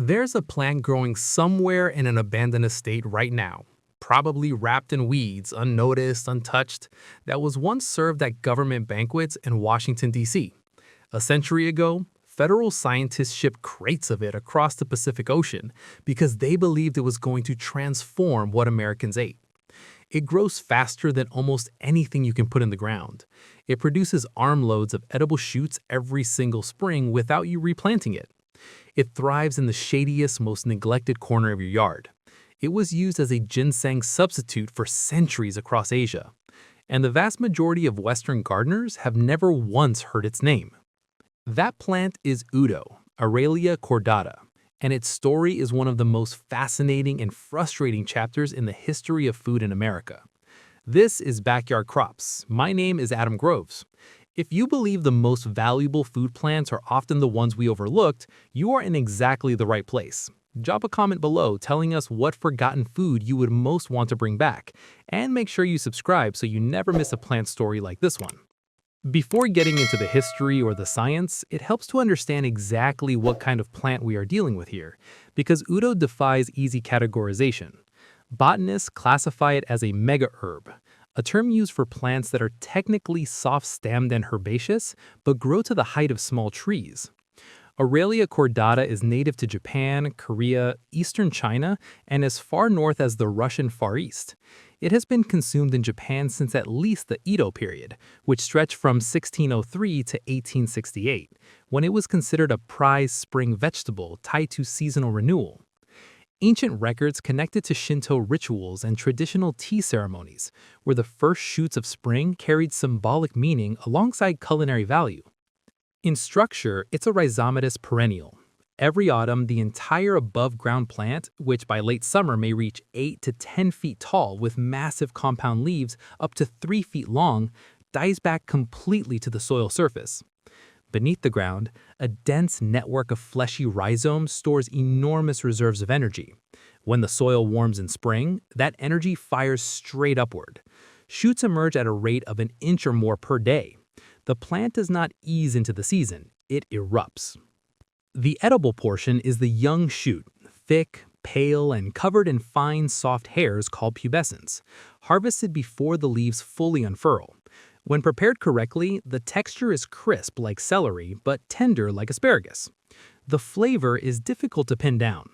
There's a plant growing somewhere in an abandoned estate right now, probably wrapped in weeds, unnoticed, untouched, that was once served at government banquets in Washington, D.C. A century ago, federal scientists shipped crates of it across the Pacific Ocean because they believed it was going to transform what Americans ate. It grows faster than almost anything you can put in the ground. It produces armloads of edible shoots every single spring without you replanting it. It thrives in the shadiest, most neglected corner of your yard. It was used as a ginseng substitute for centuries across Asia, and the vast majority of Western gardeners have never once heard its name. That plant is Udo, Aralia cordata, and its story is one of the most fascinating and frustrating chapters in the history of food in America. This is Backyard Crops. My name is Adam Groves. If you believe the most valuable food plants are often the ones we overlooked, you are in exactly the right place. Drop a comment below telling us what forgotten food you would most want to bring back, and make sure you subscribe so you never miss a plant story like this one. Before getting into the history or the science, it helps to understand exactly what kind of plant we are dealing with here, because Udo defies easy categorization. Botanists classify it as a megaherb, a term used for plants that are technically soft-stemmed and herbaceous, but grow to the height of small trees. Aralia cordata is native to Japan, Korea, eastern China, and as far north as the Russian Far East. It has been consumed in Japan since at least the Edo period, which stretched from 1603 to 1868, when it was considered a prized spring vegetable tied to seasonal renewal. Ancient records connected to Shinto rituals and traditional tea ceremonies, where the first shoots of spring carried symbolic meaning alongside culinary value. In structure, it's a rhizomatous perennial. Every autumn, the entire above-ground plant, which by late summer may reach 8 to 10 feet tall with massive compound leaves up to 3 feet long, dies back completely to the soil surface. Beneath the ground, a dense network of fleshy rhizomes stores enormous reserves of energy. When the soil warms in spring, that energy fires straight upward. Shoots emerge at a rate of an inch or more per day. The plant does not ease into the season, it erupts. The edible portion is the young shoot, thick, pale, and covered in fine, soft hairs called pubescence, harvested before the leaves fully unfurl. When prepared correctly, the texture is crisp like celery, but tender like asparagus. The flavor is difficult to pin down.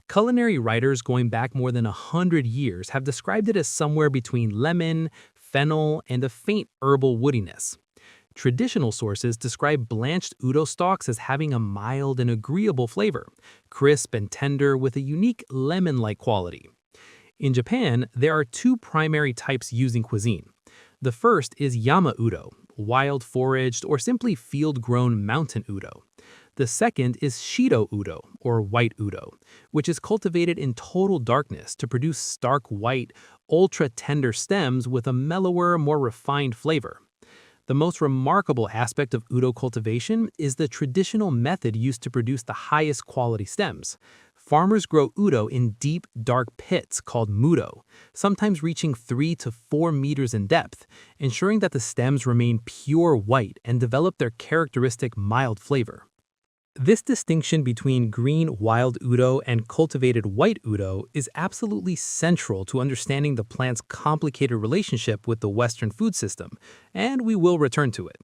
Culinary writers going back more than 100 years have described it as somewhere between lemon, fennel, and a faint herbal woodiness. Traditional sources describe blanched Udo stalks as having a mild and agreeable flavor, crisp and tender with a unique lemon-like quality. In Japan, there are two primary types used in cuisine. The first is Yama Udo, wild foraged or simply field-grown mountain Udo. The second is Shido Udo, or white Udo, which is cultivated in total darkness to produce stark white, ultra-tender stems with a mellower, more refined flavor. The most remarkable aspect of Udo cultivation is the traditional method used to produce the highest quality stems. Farmers grow Udo in deep, dark pits called mudo, sometimes reaching 3 to 4 meters in depth, ensuring that the stems remain pure white and develop their characteristic mild flavor. This distinction between green wild Udo and cultivated white Udo is absolutely central to understanding the plant's complicated relationship with the Western food system, and we will return to it.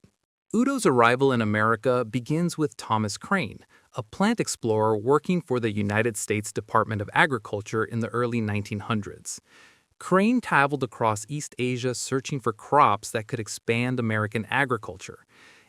Udo's arrival in America begins with Thomas Crane, a plant explorer working for the United States Department of Agriculture in the early 1900s. Crane traveled across East Asia searching for crops that could expand American agriculture.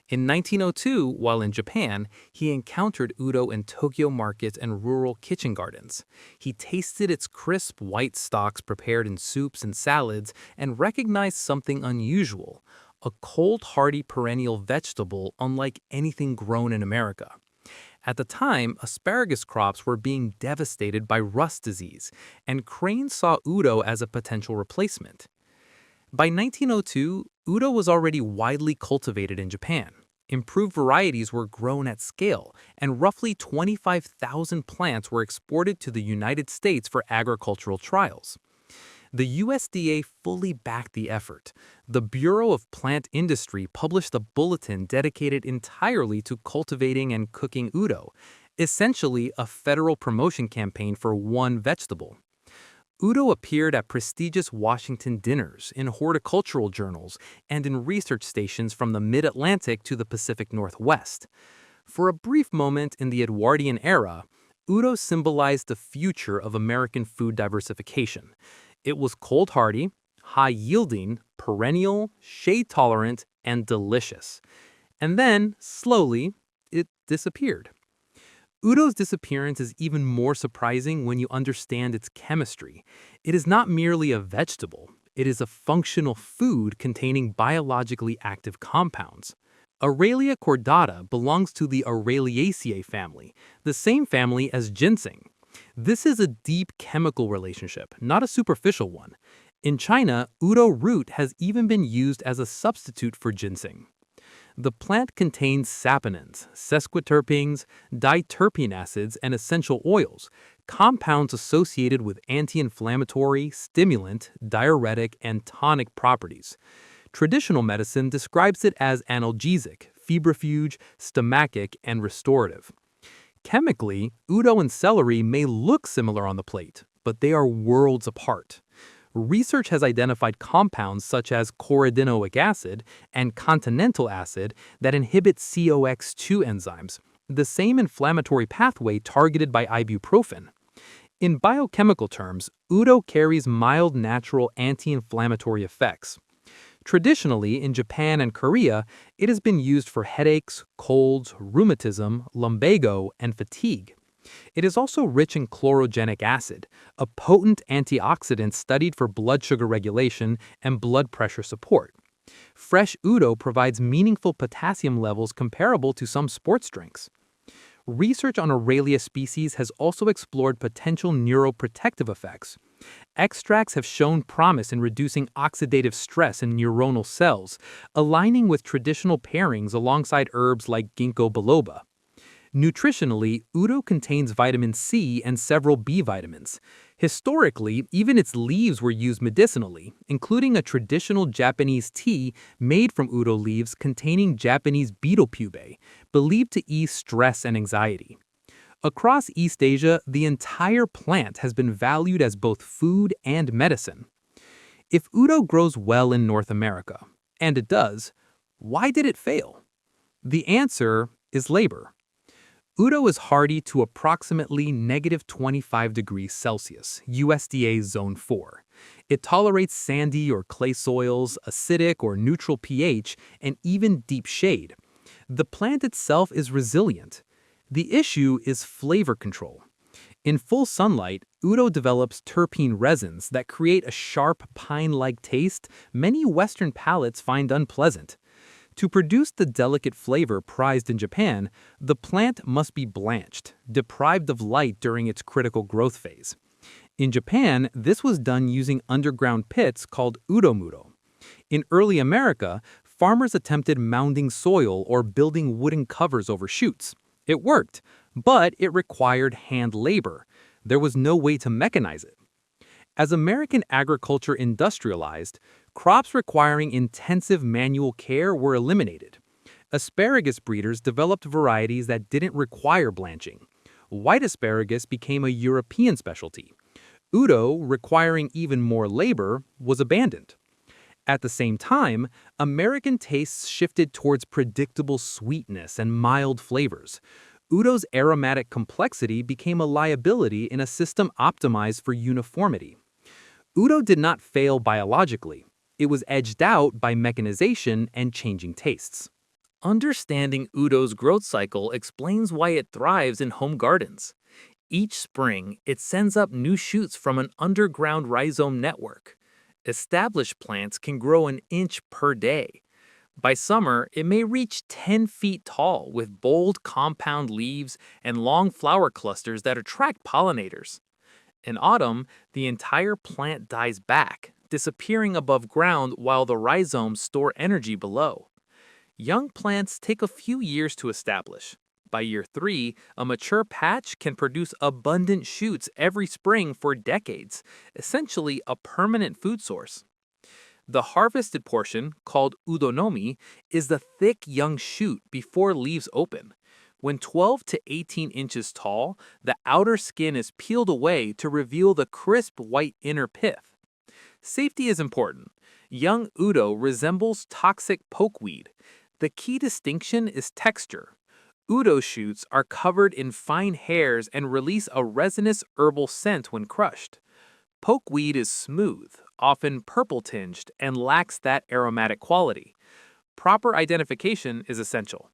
In 1902, while in Japan, he encountered Udo in Tokyo markets and rural kitchen gardens. He tasted its crisp white stalks prepared in soups and salads and recognized something unusual, a cold, hardy perennial vegetable unlike anything grown in America. At the time, asparagus crops were being devastated by rust disease, and Crane saw Udo as a potential replacement. By 1902, Udo was already widely cultivated in Japan. Improved varieties were grown at scale, and roughly 25,000 plants were exported to the United States for agricultural trials. The USDA fully backed the effort. The Bureau of Plant Industry published a bulletin dedicated entirely to cultivating and cooking Udo, essentially a federal promotion campaign for one vegetable. Udo appeared at prestigious Washington dinners, in horticultural journals, and in research stations from the mid-Atlantic to the Pacific Northwest. For a brief moment in the Edwardian era, Udo symbolized the future of American food diversification. It was cold-hardy, high-yielding, perennial, shade-tolerant, and delicious. And then, slowly, it disappeared. Udo's disappearance is even more surprising when you understand its chemistry. It is not merely a vegetable, it is a functional food containing biologically active compounds. Aralia cordata belongs to the Araliaceae family, the same family as ginseng. This is a deep chemical relationship, not a superficial one. In China, Udo root has even been used as a substitute for ginseng. The plant contains saponins, sesquiterpenes, diterpene acids, and essential oils, compounds associated with anti-inflammatory, stimulant, diuretic, and tonic properties. Traditional medicine describes it as analgesic, febrifuge, stomachic, and restorative. Chemically, Udo and celery may look similar on the plate, but they are worlds apart. Research has identified compounds such as coridinoic acid and continental acid that inhibit COX-2 enzymes, the same inflammatory pathway targeted by ibuprofen. In biochemical terms, Udo carries mild natural anti-inflammatory effects. Traditionally, in Japan and Korea, it has been used for headaches, colds, rheumatism, lumbago, and fatigue. It is also rich in chlorogenic acid, a potent antioxidant studied for blood sugar regulation and blood pressure support. Fresh Udo provides meaningful potassium levels comparable to some sports drinks. Research on Aralia species has also explored potential neuroprotective effects. Extracts have shown promise in reducing oxidative stress in neuronal cells, aligning with traditional pairings alongside herbs like ginkgo biloba. Nutritionally, Udo contains vitamin C and several B vitamins. Historically, even its leaves were used medicinally, including a traditional Japanese tea made from Udo leaves containing Japanese betel pupae, believed to ease stress and anxiety. Across East Asia, the entire plant has been valued as both food and medicine. If Udo grows well in North America, and it does, why did it fail? The answer is labor. Udo is hardy to approximately -25 degrees Celsius, USDA Zone 4. It tolerates sandy or clay soils, acidic or neutral pH, and even deep shade. The plant itself is resilient. The issue is flavor control. In full sunlight, Udo develops terpene resins that create a sharp, pine-like taste many Western palates find unpleasant. To produce the delicate flavor prized in Japan, the plant must be blanched, deprived of light during its critical growth phase. In Japan, this was done using underground pits called udomudo. In early America, farmers attempted mounding soil or building wooden covers over shoots. It worked, but it required hand labor. There was no way to mechanize it. As American agriculture industrialized, crops requiring intensive manual care were eliminated. Asparagus breeders developed varieties that didn't require blanching. White asparagus became a European specialty. Udo, requiring even more labor, was abandoned. At the same time, American tastes shifted towards predictable sweetness and mild flavors. Udo's aromatic complexity became a liability in a system optimized for uniformity. Udo did not fail biologically. It was edged out by mechanization and changing tastes. Understanding Udo's growth cycle explains why it thrives in home gardens. Each spring, it sends up new shoots from an underground rhizome network. Established plants can grow an inch per day. By summer, it may reach 10 feet tall with bold compound leaves and long flower clusters that attract pollinators. In autumn, the entire plant dies back, disappearing above ground while the rhizomes store energy below. Young plants take a few years to establish. By year 3, a mature patch can produce abundant shoots every spring for decades, essentially a permanent food source. The harvested portion, called udonomi, is the thick young shoot before leaves open. When 12 to 18 inches tall, the outer skin is peeled away to reveal the crisp white inner pith. Safety is important. Young udo resembles toxic pokeweed. The key distinction is texture. Udo shoots are covered in fine hairs and release a resinous herbal scent when crushed. Pokeweed is smooth, often purple-tinged, and lacks that aromatic quality. Proper identification is essential.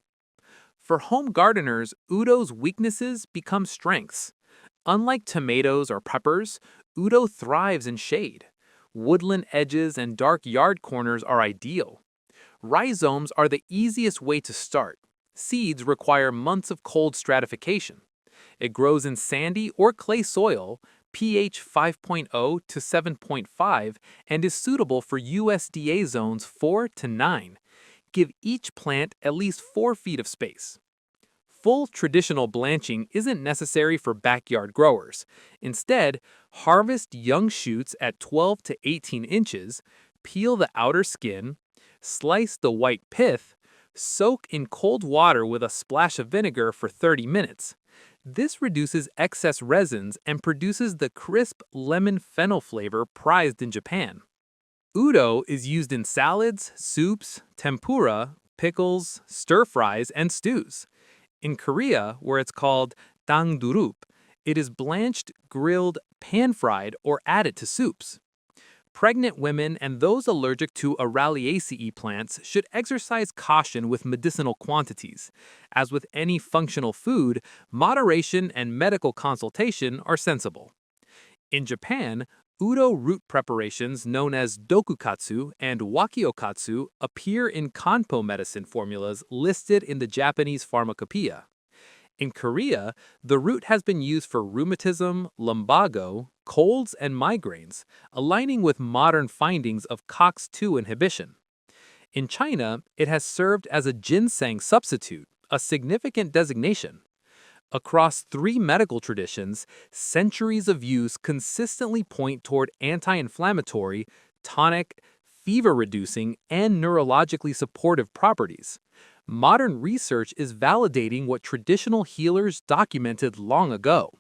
For home gardeners, udo's weaknesses become strengths. Unlike tomatoes or peppers, udo thrives in shade. Woodland edges and dark yard corners are ideal. Rhizomes are the easiest way to start. Seeds require months of cold stratification. It grows in sandy or clay soil, pH 5.0 to 7.5, and is suitable for USDA zones 4 to 9. Give each plant at least 4 feet of space. Full traditional blanching isn't necessary for backyard growers. Instead, harvest young shoots at 12 to 18 inches, peel the outer skin, slice the white pith, soak in cold water with a splash of vinegar for 30 minutes. This reduces excess resins and produces the crisp lemon fennel flavor prized in Japan. Udo is used in salads, soups, tempura, pickles, stir-fries, and stews. In Korea, where it's called dangdurup, it is blanched, grilled, pan-fried, or added to soups. Pregnant women and those allergic to Araliaceae plants should exercise caution with medicinal quantities. As with any functional food, moderation and medical consultation are sensible. In Japan, udo root preparations known as dokukatsu and wakiokatsu appear in kanpo medicine formulas listed in the Japanese Pharmacopoeia. In Korea, the root has been used for rheumatism, lumbago, colds, and migraines, aligning with modern findings of COX-2 inhibition. In China, it has served as a ginseng substitute, a significant designation. Across 3 medical traditions, centuries of use consistently point toward anti-inflammatory, tonic, fever-reducing, and neurologically supportive properties. Modern research is validating what traditional healers documented long ago.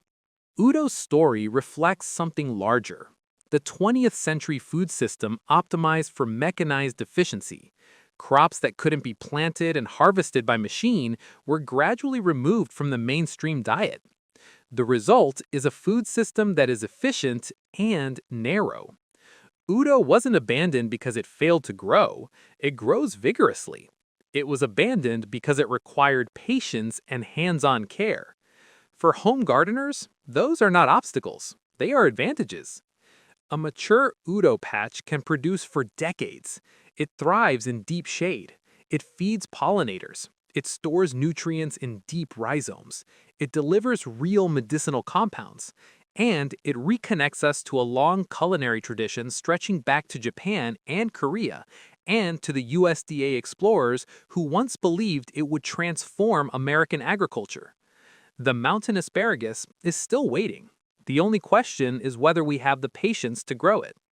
Udo's story reflects something larger. The 20th century food system optimized for mechanized efficiency. Crops that couldn't be planted and harvested by machine were gradually removed from the mainstream diet. The result is a food system that is efficient and narrow. Udo wasn't abandoned because it failed to grow. It grows vigorously. It was abandoned because it required patience and hands-on care. For home gardeners, those are not obstacles. They are advantages. A mature udo patch can produce for decades. It thrives in deep shade. It feeds pollinators. It stores nutrients in deep rhizomes. It delivers real medicinal compounds. And it reconnects us to a long culinary tradition stretching back to Japan and Korea, and to the USDA explorers who once believed it would transform American agriculture. The mountain asparagus is still waiting. The only question is whether we have the patience to grow it.